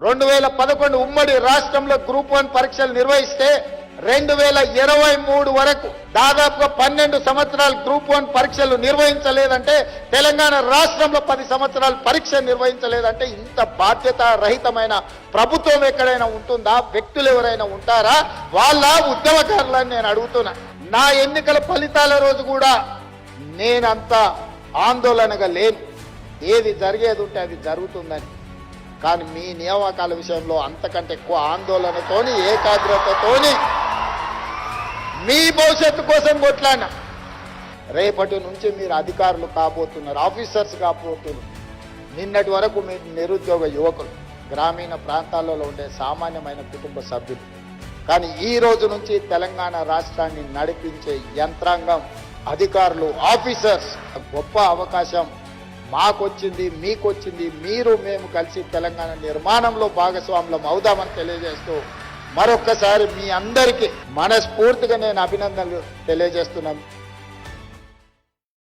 2011 ఉమ్మడి రాష్ట్రంలో గ్రూప్ 1 పరీక్షలు నిర్వహిస్తే 2023 వరకు దాదాపుగా 12 సంవత్సరాలు గ్రూప్ 1 పరీక్షలు నిర్వహించలేదంటే, తెలంగాణ రాష్ట్రంలో 10 సంవత్సరాలు పరీక్ష నిర్వహించలేదంటే ఇంత బాధ్యత రహితమైన ప్రభుత్వం ఎక్కడైనా ఉంటుందా? వ్యక్తులు ఎవరైనా ఉంటారా? వాళ్ళ ఉద్యమకారులని నేను అడుగుతున్నా. నా ఎన్నికల ఫలితాల రోజు కూడా నేనంత ఆందోళనగా లేను. ఏది జరిగేది ఉంటే అది జరుగుతుందని. కానీ మీ నియామకాల విషయంలో అంతకంటే ఎక్కువ ఆందోళనతోని, ఏకాగ్రతతోని మీ భవిష్యత్తు కోసం కొట్లాడినా. రేపటి నుంచి మీరు అధికారులు కాబోతున్నారు, ఆఫీసర్స్ కాబోతున్నారు. నిన్నటి వరకు మీరు నిరుద్యోగ యువకులు, గ్రామీణ ప్రాంతాలలో ఉండే సామాన్యమైన కుటుంబ సభ్యులు. కానీ ఈ రోజు నుంచి తెలంగాణ రాష్ట్రాన్ని నడిపించే యంత్రాంగం, అధికారులు, ఆఫీసర్స్. గొప్ప అవకాశం మాకొచ్చింది, మీకొచ్చింది. మీరు మేము కలిసి తెలంగాణ నిర్మాణంలో భాగస్వాములం అవుదామని తెలియజేస్తూ మరొక్కసారి మీ అందరికీ మనస్ఫూర్తిగా నేను అభినందనలు తెలియజేస్తున్నాను.